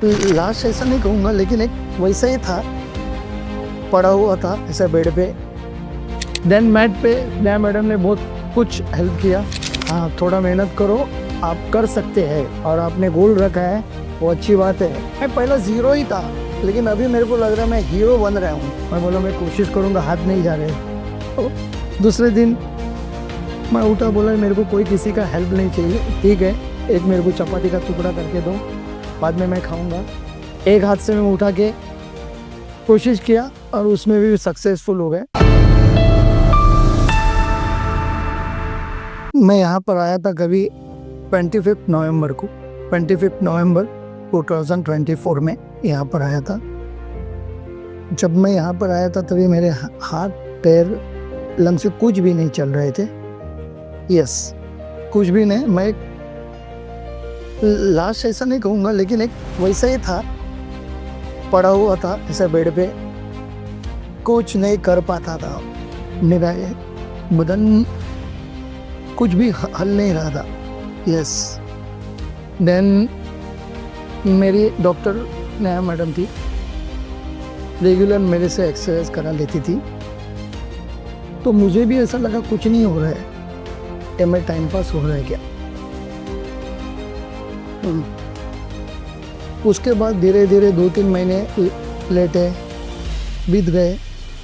Last ऐसा नहीं कहूँगा, लेकिन एक वैसा ही था, पड़ा हुआ था ऐसा बेड पे। देन मैट पे नया मैडम ने बहुत कुछ हेल्प किया। हाँ, थोड़ा मेहनत करो, आप कर सकते हैं और आपने गोल रखा है, वो अच्छी बात है। मैं पहला ज़ीरो ही था, लेकिन अभी मेरे को लग रहा है मैं हीरो बन रहा हूँ। मैं बोला मैं कोशिश करूँगा, हाथ नहीं जा रहे। तो दूसरे दिन मैं उठा, बोला मेरे को कोई किसी का हेल्प नहीं चाहिए, ठीक है, एक मेरे को चपाती का टुकड़ा करके दो, बाद में मैं खाऊंगा। एक हाथ से मैं उठा के कोशिश किया और उसमें भी सक्सेसफुल हो गए। मैं यहाँ पर आया था कभी 25 नवंबर को, 25 नवंबर 2024 में यहाँ पर आया था। जब मैं यहाँ पर आया था तभी मेरे हाथ पैर लंग्स से कुछ भी नहीं चल रहे थे। यस, कुछ भी नहीं। मैं लास्ट ऐसा नहीं कहूँगा, लेकिन एक वैसा ही था, पड़ा हुआ था ऐसा बेड पे, कुछ नहीं कर पाता था। मेरा ये बदन कुछ भी हल नहीं रहा था। यस, देन मेरी डॉक्टर नया मैडम थी, रेगुलर मेरे से एक्सरसाइज करा लेती थी। तो मुझे भी ऐसा लगा कुछ नहीं हो रहा है, या मैं टाइम पास हो रहा है क्या। उसके बाद धीरे धीरे 2-3 महीने लेटे बीत गए,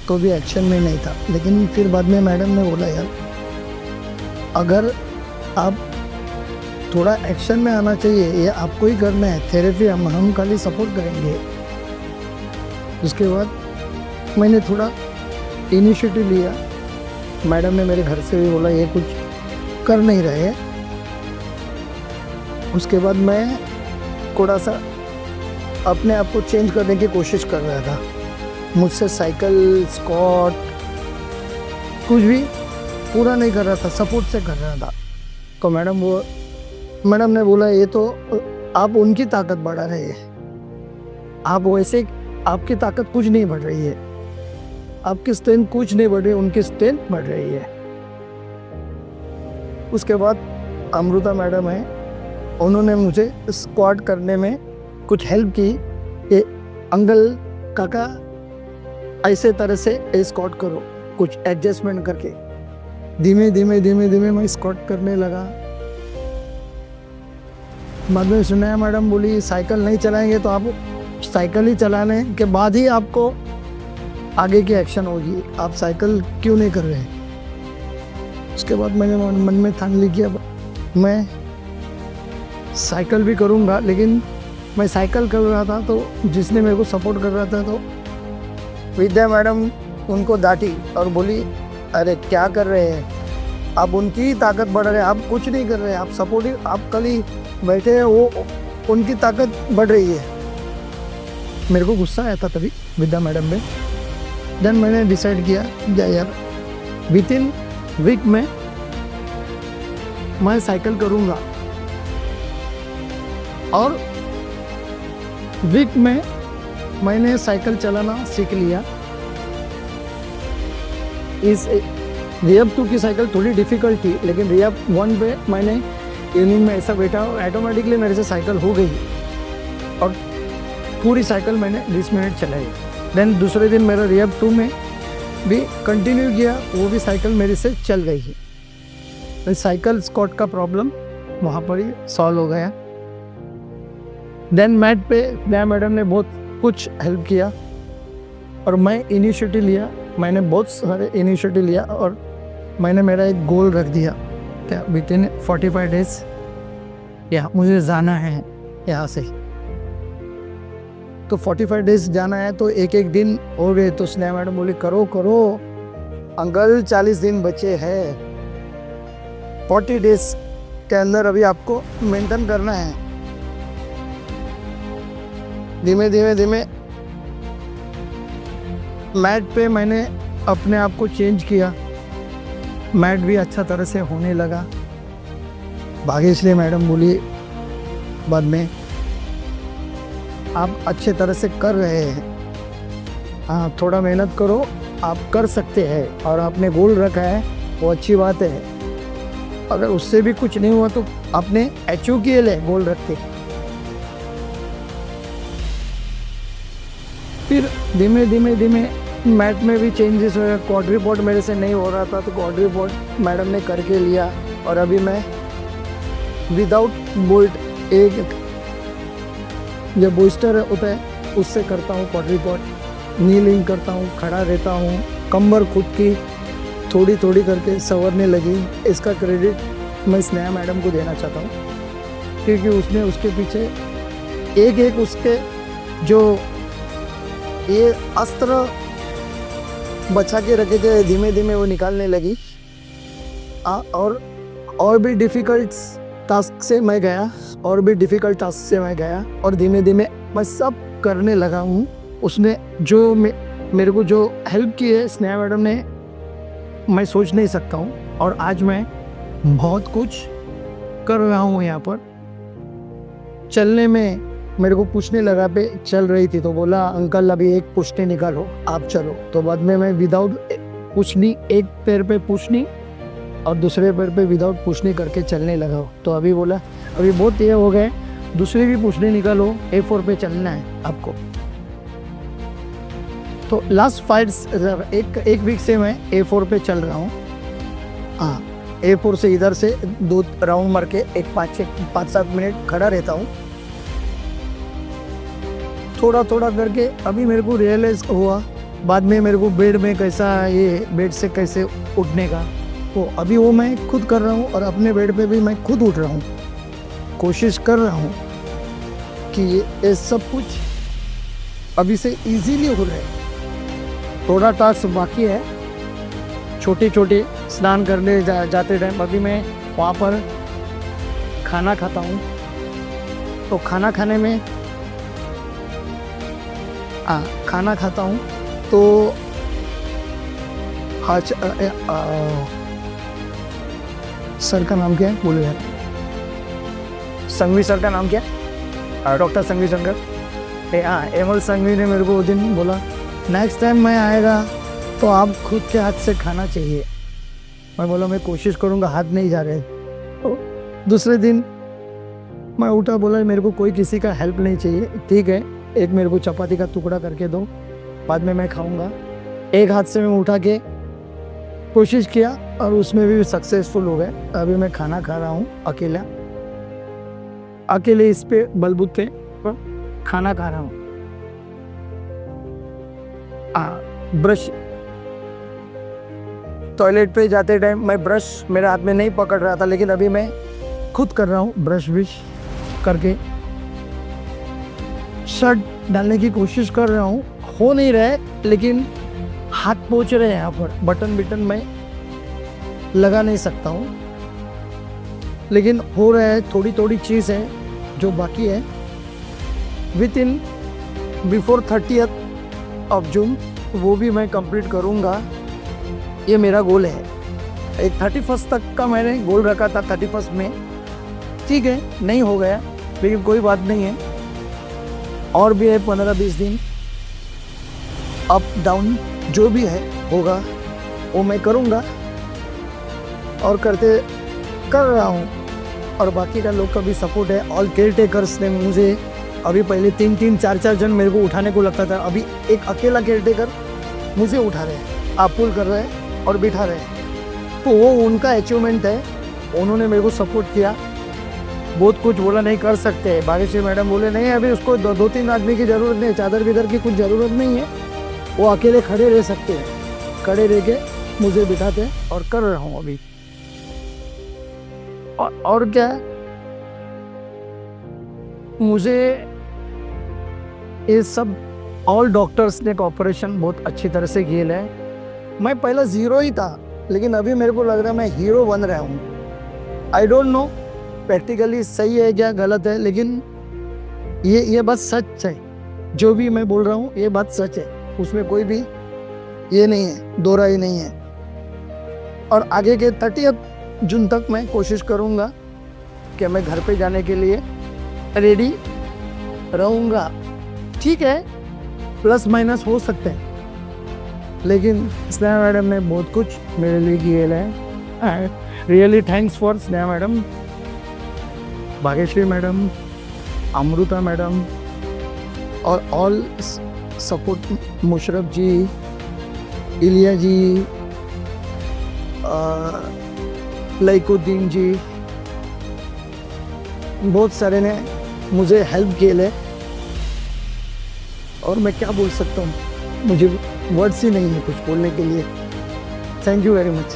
तो भी एक्शन में नहीं था। लेकिन फिर बाद में मैडम ने बोला, यार अगर आप थोड़ा एक्शन में आना चाहिए, ये आपको ही करना है, थेरेपी हम खाली सपोर्ट करेंगे। उसके बाद मैंने थोड़ा इनिशिएटिव लिया। मैडम ने मेरे घर से भी बोला ये कुछ कर नहीं रहे। उसके बाद मैं थोड़ा सा अपने आप को चेंज करने की कोशिश कर रहा था। मुझसे साइकिल, स्क्वाट कुछ भी पूरा नहीं कर रहा था, सपोर्ट से कर रहा था। तो मैडम ने बोला ये तो आप उनकी ताकत बढ़ा रहे हैं, आप वैसे आपकी ताकत कुछ नहीं बढ़ रही है, आपकी स्ट्रेंथ कुछ नहीं बढ़ रही है, उनकी स्ट्रेंथ बढ़ रही है। उसके बाद अमृता मैडम है, उन्होंने मुझे स्क्वाट करने में कुछ हेल्प की। ये अंकल काका ऐसे तरह से स्क्वाट करो, कुछ एडजस्टमेंट करके धीमे धीमे मैं स्क्वाट करने लगा। बाद में सुना मैडम बोली साइकिल नहीं चलाएंगे तो आप साइकिल ही चलाने के बाद ही आपको आगे की एक्शन होगी, आप साइकिल क्यों नहीं कर रहे। उसके बाद मैंने मन में ठान ली कि अब मैं साइकिल भी करूँगा। लेकिन मैं साइकिल कर रहा था तो जिसने मेरे को सपोर्ट कर रहा था, तो विद्या मैडम उनको डांटी और बोली अरे क्या कर रहे हैं आप, उनकी ही ताकत बढ़ रहे हैं, आप कुछ नहीं कर रहे हैं, आप सपोर्ट ही, आप कल ही बैठे हैं, वो उनकी ताकत बढ़ रही है। मेरे को गुस्सा आया था तभी विद्या मैडम में। देन मैंने डिसाइड किया यार विदिन वीक में मैं साइकिल करूँगा, और वीक में मैंने साइकिल चलाना सीख लिया। इस रियब 2 की साइकिल थोड़ी डिफ़िकल्ट थी, लेकिन रियब 1 पे मैंने इवनिंग में ऐसा बैठा, ऑटोमेटिकली मेरे से साइकिल हो गई और पूरी साइकिल मैंने 20 मिनट चलाई। देन दूसरे दिन मेरा रियब 2 में भी कंटिन्यू किया, वो भी साइकिल मेरे से चल गई है। तो साइकिल स्क्वाट का प्रॉब्लम वहाँ पर ही सॉल्व हो गया। देन मैट पे नया मैडम ने बहुत कुछ हेल्प किया और मैं इनिशिएटिव लिया, मैंने बहुत सारे इनिशिएटिव लिया और मैंने मेरा एक गोल रख दिया क्या विदिन 45 डेज यहाँ मुझे जाना है यहाँ से। तो 45 डेज जाना है, तो एक दिन हो गए। तो स्नेहा मैडम बोली करो अंकल 40 दिन बचे हैं, 40 डेज के अंदर अभी आपको मेंटेन करना है। धीमे मैट पे मैंने अपने आप को चेंज किया, मैट भी अच्छा तरह से होने लगा। भाग्यश्री मैडम बोली बाद में आप अच्छे तरह से कर रहे हैं, हाँ थोड़ा मेहनत करो, आप कर सकते हैं और आपने गोल रखा है, वो अच्छी बात है। अगर उससे भी कुछ नहीं हुआ तो आपने अचीव किए ले गोल रख के। फिर धीमे धीमे धीमे मैट में भी चेंजेस हुए। क्वाड्रीपॉड मेरे से नहीं हो रहा था तो क्वाड्रीपॉड मैडम ने करके लिया और अभी मैं विदाउट बोल्ट एक जो बूस्टर होता है उससे करता हूँ क्वाड्रीपॉड। नीलिंग करता हूँ, खड़ा रहता हूँ, कमर खुद की थोड़ी थोड़ी करके संवरने लगी। इसका क्रेडिट मैं स्नेहा मैडम को देना चाहता हूँ क्योंकि उसने उसके पीछे एक एक उसके जो ये अस्त्र बचा के रखे थे धीमे धीमे वो निकालने लगी। और भी डिफ़िकल्ट टास्क से मैं गया और धीमे धीमे मैं सब करने लगा हूँ। उसने जो मेरे को जो हेल्प की है स्नेहा मैडम ने, मैं सोच नहीं सकता हूँ। और आज मैं बहुत कुछ कर रहा हूँ। यहाँ पर चलने में मेरे को पूछने लगा पे चल रही थी तो बोला अंकल अभी एक पुश्ती निकालो आप चलो। तो बाद में मैं विदाउट पुश्नी एक पैर पे पुश्नी और दूसरे पैर पे विदाउट पुश्नी करके चलने लगा। तो अभी बोला अभी बहुत ये हो गए, दूसरी भी पुश्नी निकालो, A4 पे चलना है आपको। तो लास्ट 5 एक वीक से मैं A4 पे चल रहा हूँ। हाँ, A4 से इधर से 2 राउंड मार के एक 5-7 मिनट खड़ा रहता हूँ। थोड़ा थोड़ा करके अभी मेरे को रियलाइज हुआ बाद में मेरे को बेड से कैसे उठने का, तो अभी वो मैं खुद कर रहा हूँ। और अपने बेड पे भी मैं खुद उठ रहा हूँ, कोशिश कर रहा हूँ कि ये सब कुछ अभी से इजीली हो रहा है। थोड़ा टास्क बाकी है, छोटे छोटे स्नान करने जाते टाइम अभी मैं वहाँ पर खाना खाता हूँ। तो खाना खाता हूँ तो सर का नाम क्या है बोलो यार, संघवी सर का नाम क्या है, डॉक्टर संघवी शंकर। हाँ, एमएल संघवी ने मेरे को वो दिन बोला नेक्स्ट टाइम मैं आएगा तो आप खुद के हाथ से खाना चाहिए। मैं बोला मैं कोशिश करूँगा, हाथ नहीं जा रहे। तो दूसरे दिन मैं उठा, बोला मेरे को कोई किसी का हेल्प नहीं चाहिए, ठीक है एक मेरे को चपाती का टुकड़ा करके दो, बाद में मैं खाऊंगा। एक हाथ से मैं उठा के कोशिश किया और उसमें भी सक्सेसफुल हो गए। अभी मैं खाना खा रहा हूँ अकेले इस पे बलबूते पर खाना खा रहा हूँ। ब्रश टॉयलेट पे जाते टाइम मैं ब्रश मेरे हाथ में नहीं पकड़ रहा था, लेकिन अभी मैं खुद कर रहा हूँ। ब्रश करके शर्ट डालने की कोशिश कर रहा हूँ, हो नहीं रहा है लेकिन हाथ पहुँच रहे हैं। यहाँ पर बटन मैं लगा नहीं सकता हूँ, लेकिन हो रहा है। थोड़ी थोड़ी चीज़ है जो बाकी है। बिफोर 30th ऑफ जून वो भी मैं कंप्लीट करूँगा, ये मेरा गोल है। एक 31st तक का मैंने गोल रखा था, 31st में ठीक है नहीं हो गया लेकिन कोई बात नहीं है, और भी है 15-20 दिन। अप डाउन जो भी है होगा वो मैं करूँगा और कर रहा हूँ। और बाकी का लोग का भी सपोर्ट है। ऑल केयर टेकर्स ने मुझे अभी पहले 3-3, 4-4 जन मेरे को उठाने को लगता था, अभी एक अकेला केयर टेकर मुझे उठा रहे हैं, आप पुल कर रहे हैं और बिठा रहे हैं। तो वो उनका अचीवमेंट है, उन्होंने मेरे को सपोर्ट किया। बहुत कुछ बोला नहीं कर सकते, भाग्यश्री मैडम बोले नहीं अभी उसको 2-3 आदमी की ज़रूरत नहीं, चादर बिदर की कुछ ज़रूरत नहीं है, वो अकेले खड़े रह सकते हैं। खड़े रह के मुझे बिठाते हैं और कर रहा हूँ अभी। और क्या, मुझे ये सब ऑल डॉक्टर्स ने कॉपरेशन बहुत अच्छी तरह से किया है। मैं पहला 0 ही था, लेकिन अभी मेरे को लग रहा है मैं हीरो बन रहा हूँ। आई डोंट नो प्रैक्टिकली सही है क्या गलत है, लेकिन ये बात सच है। जो भी मैं बोल रहा हूँ ये बात सच है, उसमें कोई भी ये नहीं है, दो राय नहीं है। और आगे के 30 जून तक मैं कोशिश करूँगा कि मैं घर पे जाने के लिए रेडी रहूँगा। ठीक है प्लस माइनस हो सकते हैं, लेकिन स्नेहा मैडम ने बहुत कुछ मेरे लिए किया है। Really thanks for Sneha madam, Bhagyashree madam, Amrita madam और ऑल सपोर्ट मुशरफ जी, इलिया जी, लईकुद्दीन जी, बहुत सारे ने मुझे हेल्प किए और मैं क्या बोल सकता हूँ, मुझे वर्ड्स ही नहीं है कुछ बोलने के लिए। Thank you very much,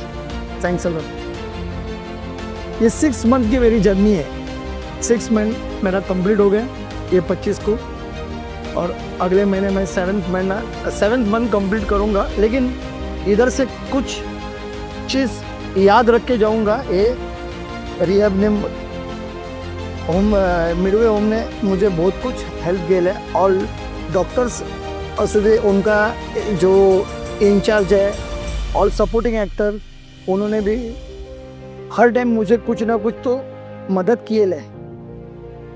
thanks a lot. ये 6 मंथ की मेरी जर्नी है। 6 मंथ मेरा कंप्लीट हो गया ये 25 को, और अगले महीने मैं 7th मंथ कंप्लीट करूँगा। लेकिन इधर से कुछ चीज़ याद रख के जाऊँगा। ये रिहैब ने मिडवे होम ने मुझे बहुत कुछ हेल्प किया है, और डॉक्टर्स असुदे उनका जो इंचार्ज है, ऑल सपोर्टिंग एक्टर, उन्होंने भी हर टाइम मुझे कुछ ना कुछ तो मदद किए है।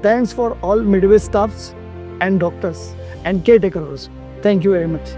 Thanks for all Midway staffs and doctors and care takers, thank you very much.